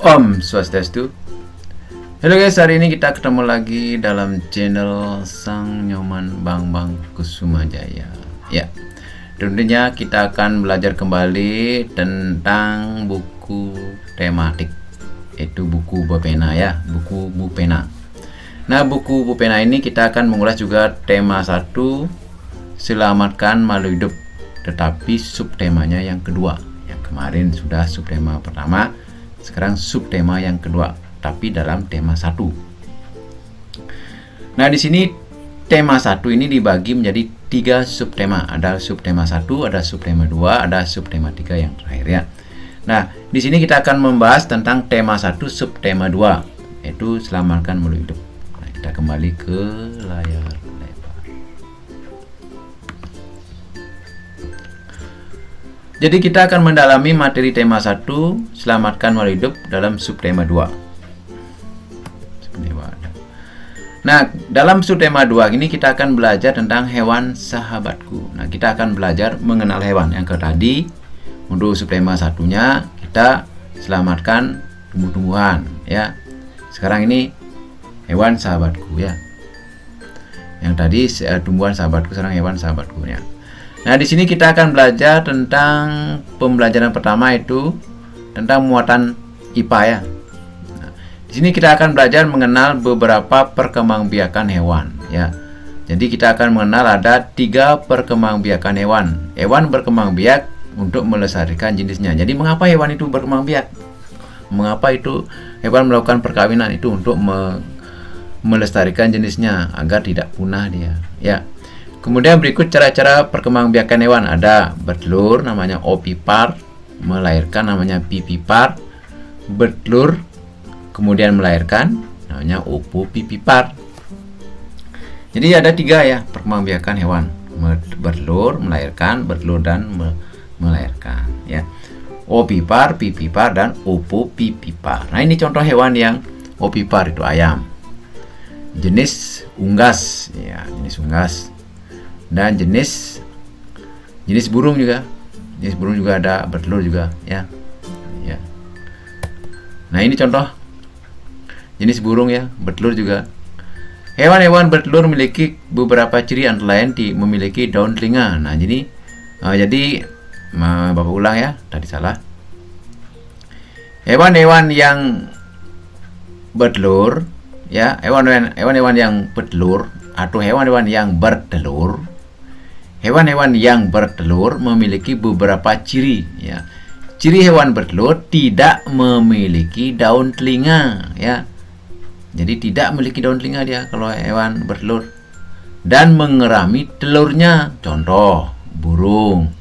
Om Swastiastu. Halo guys, hari ini kita ketemu lagi dalam channel Sang Nyoman Bang Kusuma Jaya. Ya, tentunya kita akan belajar kembali tentang buku tematik, yaitu buku Bupena ya, buku Bupena. Nah, buku Bupena ini kita akan mengulas juga tema 1, selamatkan makhluk hidup, tetapi subtemanya yang kedua. Yang kemarin sudah subtema pertama, sekarang subtema yang kedua, tapi dalam tema 1. Nah, di sini tema 1 ini dibagi menjadi 3 subtema. Ada subtema 1, ada subtema 2, ada subtema 3 yang terakhir ya. Nah, di sini kita akan membahas tentang tema 1 subtema 2, yaitu selamatkan makhluk hidup. Nah, kita kembali ke layar lebar. Jadi kita akan mendalami materi tema 1, selamatkan makhluk hidup, dalam subtema 2. Nah, dalam subtema 2 ini kita akan belajar tentang hewan sahabatku. Nah, kita akan belajar mengenal hewan. Yang tadi untuk subtema 1-nya kita selamatkan tumbuh-tumbuhan ya. Sekarang ini hewan sahabatku ya. Yang tadi tumbuhan sahabatku, sekarang hewan sahabatku ya. Nah, di sini kita akan belajar tentang pembelajaran pertama, itu tentang muatan IPA ya. Nah, di sini kita akan belajar mengenal beberapa perkembangbiakan hewan ya. Jadi kita akan mengenal ada 3 perkembangbiakan hewan. Hewan berkembang biak untuk melestarikan jenisnya. Jadi mengapa hewan itu berkembang biak? Mengapa itu hewan melakukan perkawinan? Itu untuk melestarikan jenisnya agar tidak punah dia ya. Kemudian berikut cara-cara perkembangbiakan hewan. Ada bertelur namanya ovipar, melahirkan namanya vivipar, bertelur kemudian melahirkan namanya ovovivipar. Jadi ada 3 ya perkembangbiakan hewan: bertelur, melahirkan, bertelur dan melahirkan ya. Ovipar, vivipar dan ovovivipar. Nah, ini contoh hewan yang ovipar, itu ayam. Jenis unggas ya, jenis unggas. Dan jenis burung juga. Jenis burung juga ada bertelur juga ya. Ya. Nah, ini contoh jenis burung ya, bertelur juga. Hewan-hewan bertelur memiliki beberapa ciri, antara lain memiliki daun telinga. Nah, jadi Bapak ulang ya, tadi salah. Hewan-hewan yang bertelur ya, hewan-hewan yang bertelur atau hewan-hewan yang bertelur. Hewan-hewan yang bertelur memiliki beberapa ciri ya. Ciri hewan bertelur tidak memiliki daun telinga ya. Jadi tidak memiliki daun telinga dia kalau hewan bertelur, dan mengerami telurnya. Contoh burung,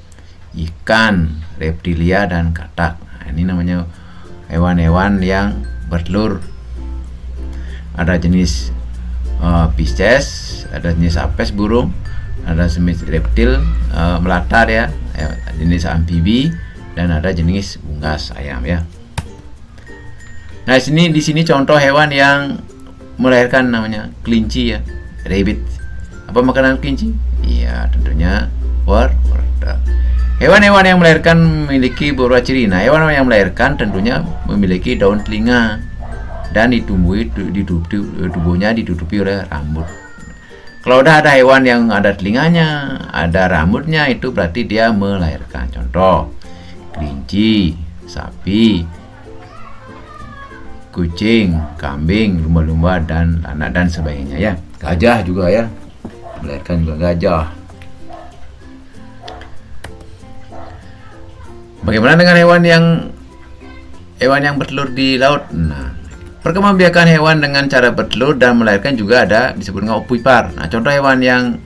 ikan, reptilia dan katak. Nah, ini namanya hewan-hewan yang bertelur. Ada jenis Pisces, ada jenis apes burung, ada jenis reptil melatar ya, jenis amfibi, dan ada jenis unggas ayam ya. Nah, di sini contoh hewan yang melahirkan namanya kelinci ya, rabbit. Apa makanan kelinci? Iya, tentunya wortel. Hewan-hewan yang melahirkan memiliki beberapa ciri. Nah, hewan yang melahirkan tentunya memiliki daun telinga dan tubuhnya ditutupi oleh rambut. Kalau udah ada hewan yang ada telinganya, ada rambutnya, itu berarti dia melahirkan. Contoh kelinci, sapi, kucing, kambing, lumba-lumba dan anak dan sebagainya ya. Gajah juga ya, melahirkan juga gajah. Bagaimana dengan hewan yang bertelur di laut? Nah, perkembangbiakan hewan dengan cara bertelur dan melahirkan juga ada disebut dengan ovipar. Nah, contoh hewan yang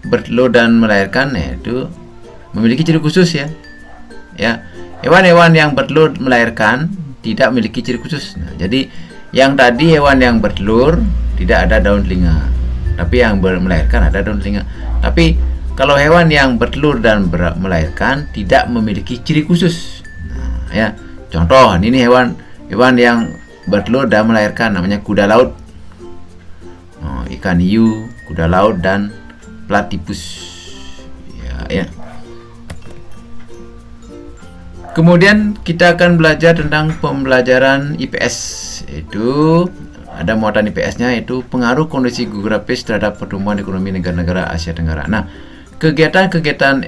bertelur dan melahirkan yaitu memiliki ciri khusus ya. Ya, hewan-hewan yang bertelur melahirkan tidak memiliki ciri khusus. Nah, jadi yang tadi hewan yang bertelur tidak ada daun telinga, tapi yang melahirkan ada daun telinga. Tapi kalau hewan yang bertelur dan melahirkan tidak memiliki ciri khusus. Nah, ya, contoh ini hewan yang bertelur dan melahirkan namanya kuda laut, ikan hiu, kuda laut dan platypus ya. Kemudian kita akan belajar tentang pembelajaran IPS, yaitu ada muatan IPS-nya, yaitu pengaruh kondisi geografis terhadap pertumbuhan ekonomi negara-negara Asia Tenggara. Nah, kegiatan-kegiatan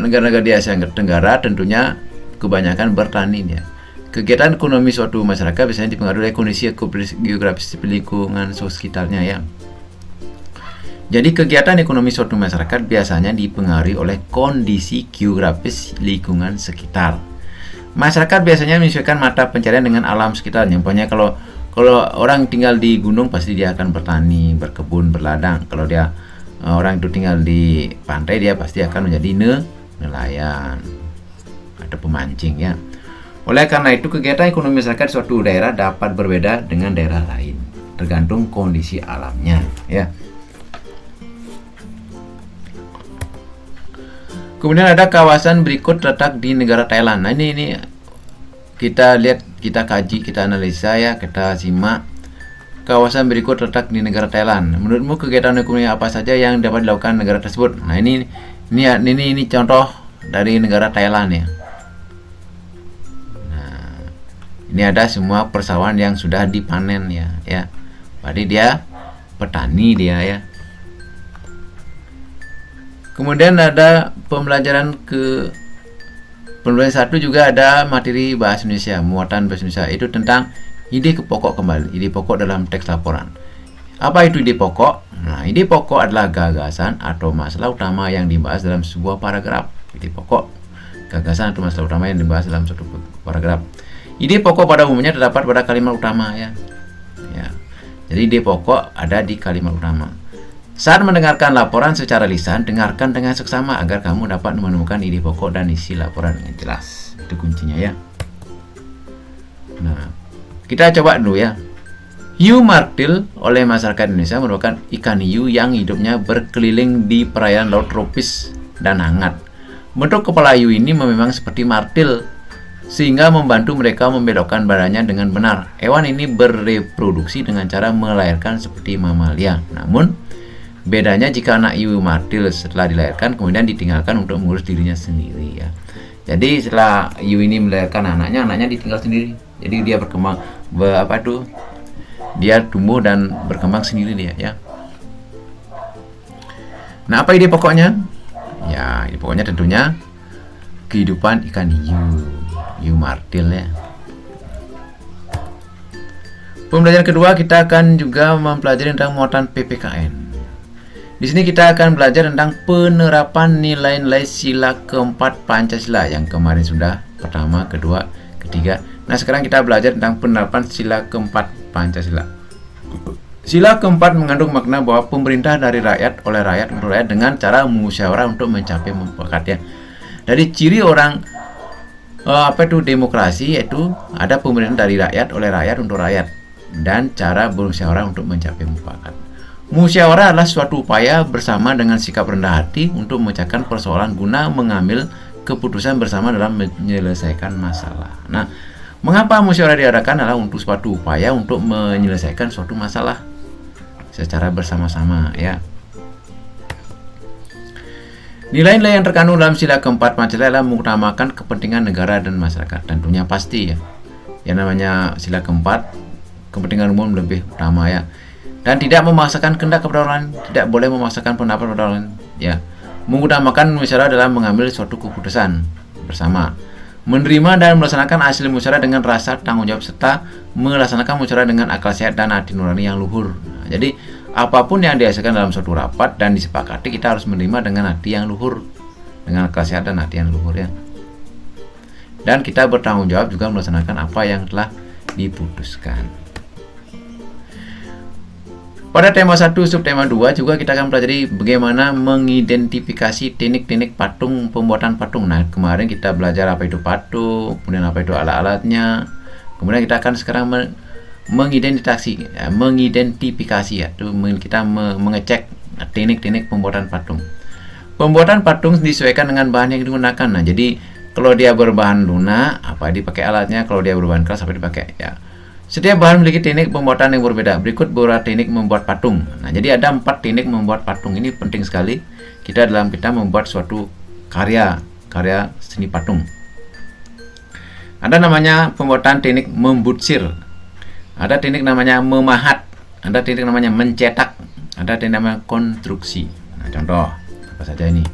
negara-negara di Asia Tenggara tentunya kebanyakan bertani ya. Kegiatan ekonomi suatu masyarakat biasanya dipengaruhi oleh kondisi geografis lingkungan sekitarnya ya. Jadi kegiatan ekonomi suatu masyarakat biasanya dipengaruhi oleh kondisi geografis lingkungan sekitar. Masyarakat biasanya menyesuaikan mata pencarian dengan alam sekitarnya. Pokoknya kalau orang tinggal di gunung pasti dia akan bertani, berkebun, berladang. Kalau dia orang itu tinggal di pantai, dia pasti akan menjadi nelayan atau pemancing ya. Oleh karena itu kegiatan ekonomi masyarakat suatu daerah dapat berbeda dengan daerah lain, tergantung kondisi alamnya ya. Kemudian ada kawasan berikut terletak di negara Thailand. Nah ini kita lihat, kita kaji, kita analisa ya, kita simak. Kawasan berikut terletak di negara Thailand. Menurutmu kegiatan ekonomi apa saja yang dapat dilakukan negara tersebut? Nah ini contoh dari negara Thailand ya. Nah ini ada semua persawahan yang sudah dipanen ya. Berarti dia petani dia ya. Kemudian ada pembelajaran satu juga ada materi bahasa Indonesia, muatan bahasa Indonesia, itu tentang ide pokok kembali, ide pokok dalam teks laporan. Apa itu ide pokok? Nah, ide pokok adalah gagasan atau masalah utama yang dibahas dalam sebuah paragraf. Ide pokok, gagasan atau masalah utama yang dibahas dalam suatu paragraf. Ide pokok pada umumnya terdapat pada kalimat utama ya. Jadi ide pokok ada di kalimat utama. Saat mendengarkan laporan secara lisan, dengarkan dengan seksama agar kamu dapat menemukan ide pokok dan isi laporan dengan jelas. Itu kuncinya ya. Nah, kita coba dulu ya. Hiu martil oleh masyarakat Indonesia merupakan ikan hiu yang hidupnya berkeliling di perairan laut tropis dan hangat. Bentuk kepala hiu ini memang seperti martil, sehingga membantu mereka membelokkan badannya dengan benar. Hewan ini bereproduksi dengan cara melahirkan seperti mamalia. Namun bedanya jika anak hiu martil setelah dilahirkan kemudian ditinggalkan untuk mengurus dirinya sendiri ya. Jadi setelah hiu ini melahirkan anaknya ditinggal sendiri. Jadi dia berkembang dia tumbuh dan berkembang sendiri dia ya. Nah, apa ide pokoknya? Ya, ide pokoknya tentunya kehidupan ikan hiu martil ya. Pembelajaran kedua kita akan juga mempelajari tentang muatan PPKN. Di sini kita akan belajar tentang penerapan nilai-nilai sila keempat Pancasila yang kemarin sudah pertama, kedua, ketiga. Nah, sekarang kita belajar tentang penerapan sila keempat Pancasila. Sila keempat mengandung makna bahwa pemerintah dari rakyat, oleh rakyat, untuk rakyat dengan cara musyawarah untuk mencapai mufakat ya. Dari ciri orang demokrasi yaitu ada pemerintahan dari rakyat, oleh rakyat, untuk rakyat dan cara bermusyawarah untuk mencapai mufakat. Musyawarah adalah suatu upaya bersama dengan sikap rendah hati untuk memecahkan persoalan guna mengambil keputusan bersama dalam menyelesaikan masalah. Nah, mengapa musyawarah diadakan adalah untuk suatu upaya untuk menyelesaikan suatu masalah secara bersama-sama ya. Nilai-nilai yang terkandung dalam sila keempat Pancasila adalah mengutamakan kepentingan negara dan masyarakat. Tentunya pasti ya. Yang namanya sila keempat, kepentingan umum lebih utama ya. Dan tidak memaksakan kehendak kepada orang lain, tidak boleh memaksakan pendapat kepada orang lain ya. Mengutamakan musyawarah dalam mengambil suatu keputusan bersama, menerima dan melaksanakan hasil musyawarah dengan rasa tanggung jawab, serta melaksanakan musyawarah dengan akal sehat dan hati nurani yang luhur. Nah, jadi apapun yang dihasilkan dalam suatu rapat dan disepakati, kita harus menerima dengan hati yang luhur, dengan akal sehat dan hati yang luhur ya. Dan kita bertanggung jawab juga melaksanakan apa yang telah diputuskan. Pada tema 1 subtema 2 juga kita akan pelajari bagaimana mengidentifikasi teknik-teknik patung, pembuatan patung. Nah, kemarin kita belajar apa itu patung, kemudian apa itu alat-alatnya. Kemudian kita akan sekarang mengidentifikasi ya. Kita mengecek teknik-teknik pembuatan patung. Pembuatan patung disesuaikan dengan bahan yang digunakan. Nah, jadi kalau dia berbahan lunak, apa dipakai alatnya, kalau dia berbahan keras apa dipakai ya. Setiap bahan memiliki teknik pembuatan yang berbeda. Berikut beberapa teknik membuat patung. Nah, jadi ada 4 teknik membuat patung. Ini penting sekali kita membuat suatu karya seni patung. Ada namanya pembuatan teknik membutsir, ada teknik namanya memahat, ada teknik namanya mencetak, ada teknik namanya konstruksi. Nah, contoh apa saja ini?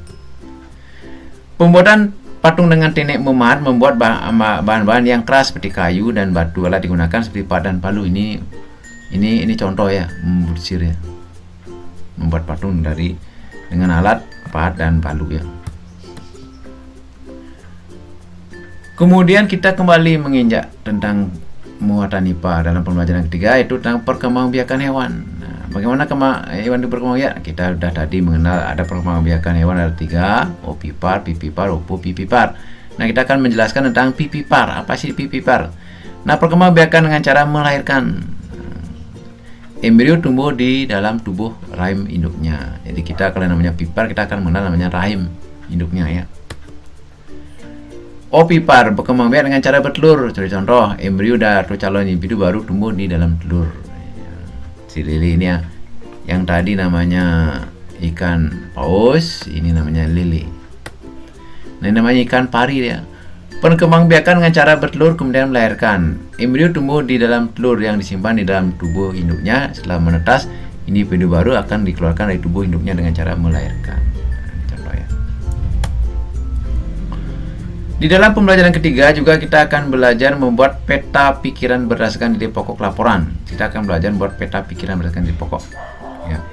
Pembuatan patung dengan teknik memahat membuat bahan-bahan yang keras seperti kayu dan batu. Alat digunakan seperti pahat dan palu. Ini contoh ya, membutsir ya. Membuat patung dengan alat pahat dan palu ya. Kemudian kita kembali menginjak tentang muatan IPA dalam pembelajaran ketiga, yaitu tentang perkembangbiakan hewan. Nah, bagaimana hewan berkembangbiak? Kita sudah tadi mengenal ada perkembangbiakan hewan ada 3, ovipar, vivipar, ovovivipar. Nah, kita akan menjelaskan tentang vivipar. Apa sih vivipar? Nah, perkembangbiakan dengan cara melahirkan. Embrio tumbuh di dalam tubuh rahim induknya. Jadi kita kalau namanya vivipar, kita akan mengenal namanya rahim induknya ya. Ovipar berkembangbiak dengan cara bertelur. Jadi contoh, embrio atau calon individu baru tumbuh di dalam telur. Si lili ini ya, yang tadi namanya ikan paus, ini namanya lili. Nah, ini namanya ikan pari ya. Perkembangbiakan dengan cara bertelur kemudian melahirkan. Embrio tumbuh di dalam telur yang disimpan di dalam tubuh induknya. Setelah menetas, individu baru akan dikeluarkan dari tubuh induknya dengan cara melahirkan. Di dalam pembelajaran ketiga juga kita akan belajar membuat peta pikiran berdasarkan ide pokok laporan. Kita akan belajar membuat peta pikiran berdasarkan ide pokok. Ya.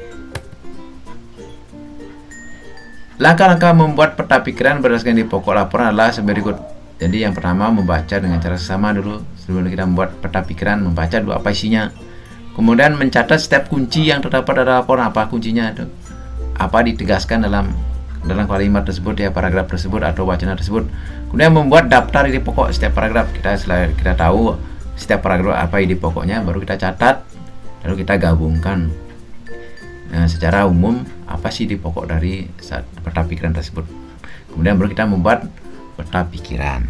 Langkah-langkah membuat peta pikiran berdasarkan ide pokok laporan adalah sebagai berikut. Jadi yang pertama membaca dengan cara sesama dulu. Sebelum kita membuat peta pikiran, membaca dulu apa isinya. Kemudian mencatat setiap kunci yang terdapat dalam laporan, apa kuncinya itu. Apa ditegaskan dalam kalimat tersebut ya, paragraf tersebut atau wacana tersebut. Kemudian membuat daftar ide pokok setiap paragraf. Setelah kita tahu setiap paragraf apa ide pokoknya, baru kita catat, lalu kita gabungkan. Nah, secara umum apa sih ide pokok dari peta pikiran tersebut. Kemudian baru kita membuat peta pikiran.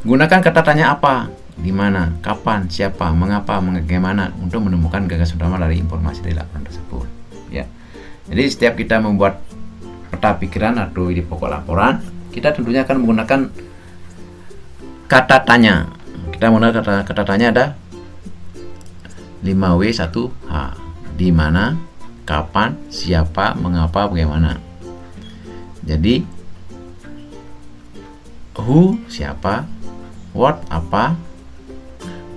Gunakan kata tanya apa, di mana, kapan, siapa, mengapa, bagaimana untuk menemukan gagasan utama dari informasi dari laporan tersebut. Ya. Jadi setiap kita membuat peta pikiran atau ide pokok laporan, kita tentunya akan menggunakan kata tanya. Kita menggunakan kata tanya ada 5W1H. Di mana, kapan, siapa, mengapa, bagaimana. Jadi who siapa, what apa,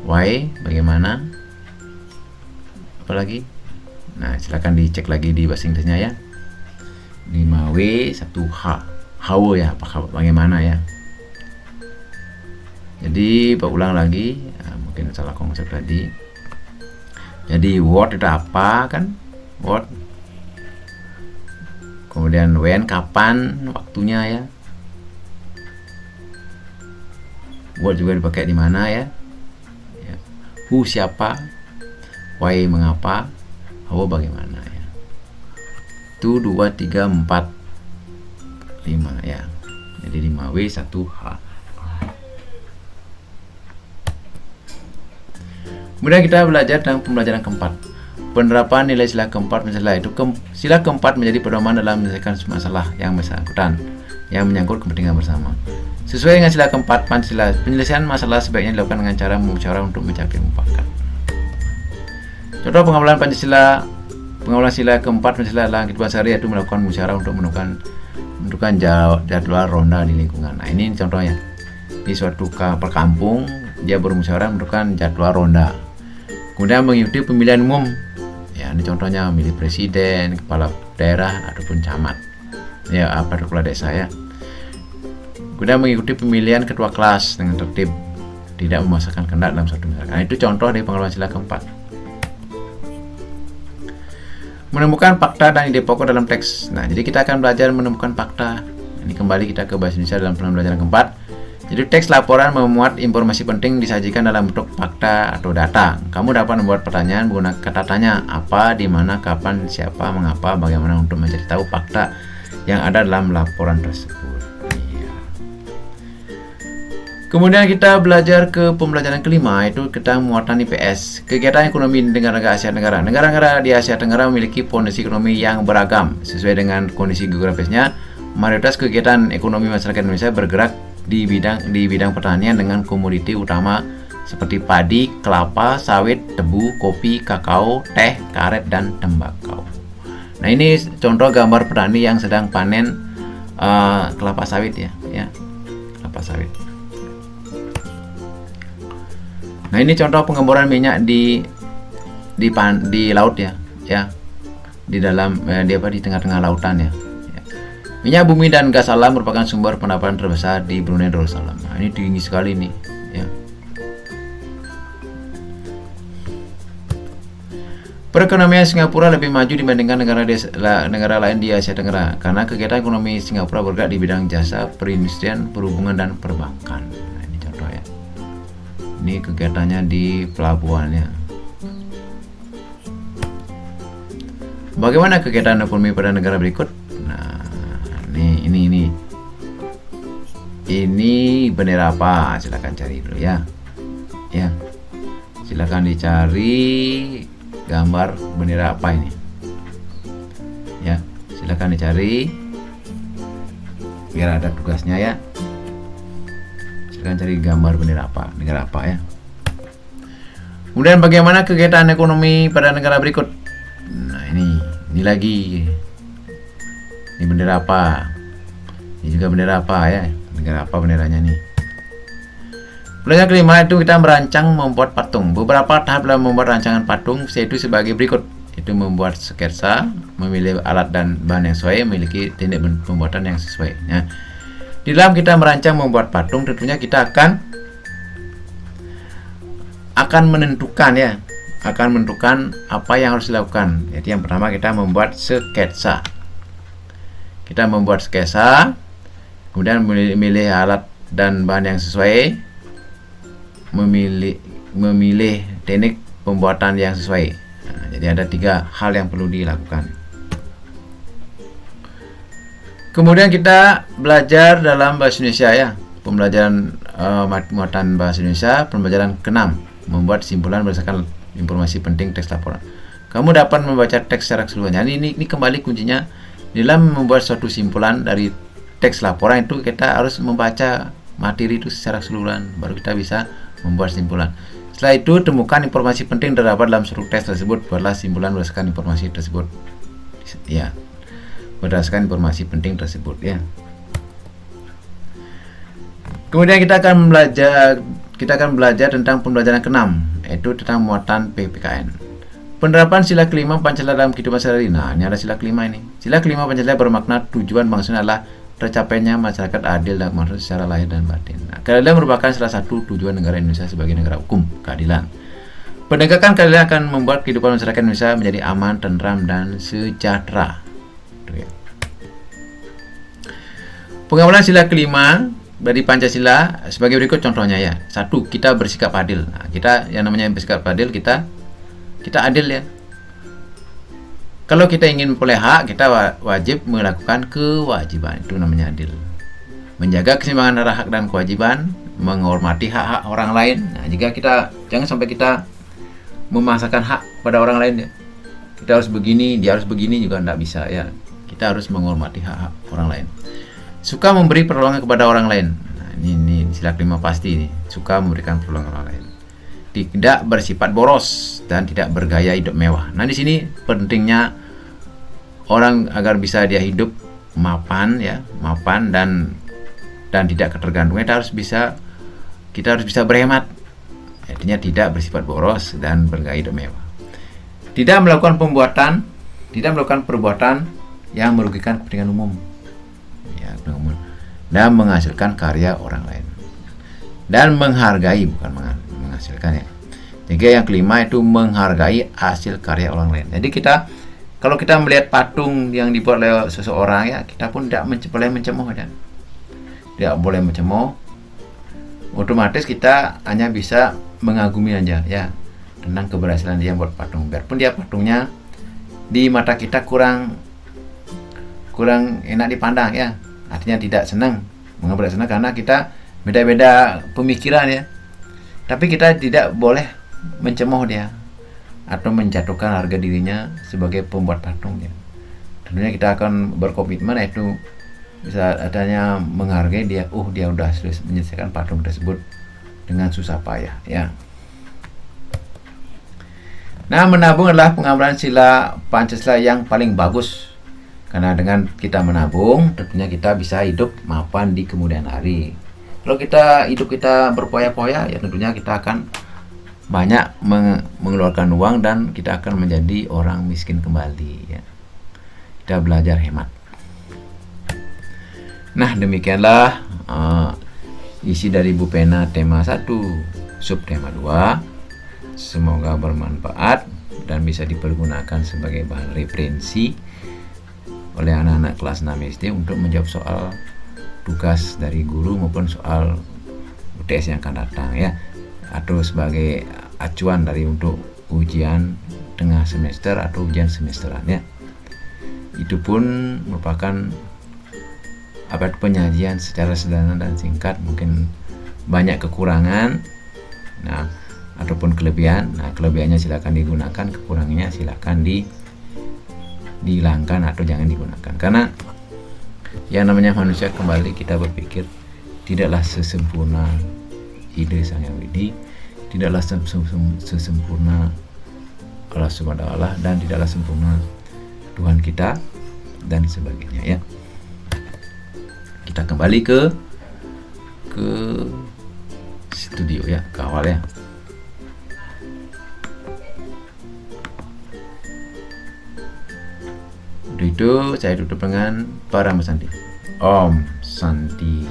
why bagaimana, apalagi. Nah, silakan dicek lagi di bahasa Inggrisnya ya. 5W1H. How ya, bagaimana ya. Jadi ulang lagi, mungkin salah konsep tadi. Jadi what itu apa kan? What. Kemudian when, kapan, waktunya ya. What juga dipakai di mana ya. Who siapa, why mengapa, how bagaimana ya. 1, 2, 3, 4, 5 ya. Jadi 5W1H. Kemudian kita belajar tentang pembelajaran keempat. Penerapan nilai sila keempat menjadi sila keempat menjadi pedoman dalam menyelesaikan masalah yang bersangkutan yang menyangkut kepentingan bersama. Sesuai dengan sila keempat Pancasila, penyelesaian masalah sebaiknya dilakukan dengan cara musyawarah untuk mencapai mufakat. Contoh pengambilan Pancasila, pengambilan sila keempat Pancasila dalam kehidupan sehari yaitu melakukan musyawarah untuk menentukan jadwal ronda di lingkungan. Nah, ini contohnya. Di suatu perkampung, dia bermusyawarah menentukan jadwal ronda. Kemudian mengikuti pemilihan umum. Ya, ini contohnya memilih presiden, kepala daerah ataupun camat. Ya, apa kepala desa ya. Kemudian mengikuti pemilihan ketua kelas dengan tertib, tidak memaksakan kehendak dalam suatu masyarakat. Nah, itu contoh dari pengelolaan sila keempat. Menemukan fakta dan ide pokok dalam teks. Nah, jadi kita akan belajar menemukan fakta. Ini kembali kita ke bahasa Indonesia dalam pembelajaran keempat. Jadi teks laporan memuat informasi penting disajikan dalam bentuk fakta atau data. Kamu dapat membuat pertanyaan menggunakan kata tanya apa, di mana, kapan, siapa, mengapa, bagaimana untuk mencari tahu fakta yang ada dalam laporan tersebut. Iya. Kemudian kita belajar ke pembelajaran kelima, yaitu tentang muatan IPS. Kegiatan ekonomi di negara-negara Asia Tenggara. Negara-negara di Asia Tenggara memiliki fondasi ekonomi yang beragam sesuai dengan kondisi geografisnya. Mayoritas kegiatan ekonomi masyarakat Indonesia bergerak di bidang pertanian dengan komoditi utama seperti padi, kelapa, sawit, tebu, kopi, kakao, teh, karet, dan tembakau. Nah, ini contoh gambar petani yang sedang panen kelapa sawit ya, kelapa sawit. Nah, ini contoh penggemburan minyak di laut ya, di dalam di tengah-tengah lautan ya. Minyak bumi dan gas alam merupakan sumber pendapatan terbesar di Brunei Darussalam. Nah, ini tinggi sekali nih, ya. Perekonomian Singapura lebih maju dibandingkan negara lain di Asia Tenggara karena kegiatan ekonomi Singapura bergerak di bidang jasa, perindustrian, perhubungan, dan perbankan. Nah, ini contoh ya. Ini kegiatannya di pelabuhannya. Bagaimana kegiatan ekonomi pada negara berikut? Nah, ini bendera apa? Silakan cari dulu ya. Silakan dicari gambar bendera apa ini. Ya, silakan dicari biar ada tugasnya ya. Silakan cari gambar bendera apa, negara apa ya. Kemudian bagaimana kegiatan ekonomi pada negara berikut? Nah, ini lagi. Ini bendera apa? Ini juga bendera apa ya? Negara apa benderanya nih? Pelajaran kelima itu kita merancang membuat patung. Beberapa tahap dalam membuat rancangan patung yaitu sebagai berikut. Itu membuat sketsa, memilih alat dan bahan yang sesuai, memiliki teknik pembuatan yang sesuai. Ya. Di dalam kita merancang membuat patung, tentunya kita akan menentukan apa yang harus dilakukan. Jadi yang pertama kita membuat sketsa. Kita membuat sketsa, kemudian memilih alat dan bahan yang sesuai, memilih teknik pembuatan yang sesuai. Nah, jadi ada 3 hal yang perlu dilakukan. Kemudian kita belajar dalam bahasa Indonesia ya, pembelajaran muatan bahasa Indonesia, pembelajaran ke-6, membuat simpulan berdasarkan informasi penting teks laporan. Kamu dapat membaca teks secara keseluruhan. Ini kembali kuncinya dalam membuat suatu simpulan dari teks laporan itu kita harus membaca materi itu secara keseluruhan, baru kita bisa membuat simpulan. Setelah itu temukan informasi penting terdapat dalam suatu teks tersebut, buatlah simpulan berdasarkan informasi tersebut. Ya, berdasarkan informasi penting tersebut ya. Kemudian kita akan belajar tentang pembelajaran ke-6, yaitu tentang muatan PPKN. Penerapan sila kelima Pancasila dalam kehidupan sehari-hari. Nah, ini ada sila kelima ini. Sila kelima Pancasila bermakna tujuan maksudnya adalah tercapainya masyarakat adil dan makmur secara lahir dan batin. Nah, keadilan merupakan salah satu tujuan negara Indonesia sebagai negara hukum, keadilan. Penegakan keadilan akan membuat kehidupan masyarakat Indonesia menjadi aman, tentram, dan sejahtera. Pengawalan sila kelima dari Pancasila sebagai berikut contohnya ya. 1. Kita bersikap adil. Nah, kita yang namanya bersikap adil, kita adil ya. Kalau kita ingin memperoleh hak, kita wajib melakukan kewajiban. Itu namanya adil. Menjaga keseimbangan antara hak dan kewajiban, menghormati hak-hak orang lain. Nah, jika kita jangan sampai kita memaksakan hak pada orang lain ya. Kita harus begini, dia harus begini juga tidak bisa ya. Kita harus menghormati hak-hak orang lain. Suka memberi pertolongan kepada orang lain. Nah, ini sila kelima pasti nih. Suka memberikan pertolongan orang lain. Tidak bersifat boros dan tidak bergaya hidup mewah. Nah, di sini pentingnya orang agar bisa dia hidup mapan dan tidak ketergantungan. Kita harus bisa berhemat. Artinya tidak bersifat boros dan bergaya hidup mewah. Tidak melakukan perbuatan yang merugikan kepentingan umum. Ya, dan menghasilkan karya orang lain. Dan menghargai, bukan menghasilkan ya. Jadi yang kelima itu menghargai hasil karya orang lain. Jadi kalau kita melihat patung yang dibuat oleh seseorang ya, kita pun tidak boleh mencemooh ya. Tidak boleh mencemooh. Otomatis kita hanya bisa mengagumi aja ya tentang keberhasilan dia buat patung. Biarpun dia patungnya di mata kita kurang enak dipandang ya. Artinya tidak senang, mengapa senang karena kita beda-beda pemikiran ya. Tapi kita tidak boleh mencemooh dia atau menjatuhkan harga dirinya sebagai pembuat patung ya. Tentunya kita akan berkomitmen yaitu bisa adanya menghargai dia, dia udah menyelesaikan patung tersebut dengan susah payah ya. Nah, menabung adalah pengamalan sila Pancasila yang paling bagus, karena dengan kita menabung tentunya kita bisa hidup mapan di kemudian hari. Kalau hidup kita berpoya-poya, ya tentunya kita akan banyak mengeluarkan uang dan kita akan menjadi orang miskin kembali ya. Kita belajar hemat. Nah, demikianlah isi dari Bu Pena tema 1 subtema 2. Semoga bermanfaat dan bisa dipergunakan sebagai bahan referensi oleh anak-anak kelas 6 SD untuk menjawab soal tugas dari guru maupun soal UTS yang akan datang ya, atau sebagai acuan dari untuk ujian tengah semester atau ujian semesteran ya. Itu pun merupakan penyajian secara sederhana dan singkat, mungkin banyak kekurangan ataupun kelebihan. Nah, kelebihannya silakan digunakan, kekurangannya silakan dihilangkan atau jangan digunakan. Karena yang namanya manusia, kembali kita berpikir, tidaklah sesempurna ide Sang Hyang Widi, tidaklah sesempurna Allah Subhanahu wa Ta'ala, dan tidaklah sempurna Tuhan kita dan sebagainya ya. Kita kembali ke studio ya, ke awal ya. Itu saya tutup dengan Parama Santi. Om Santi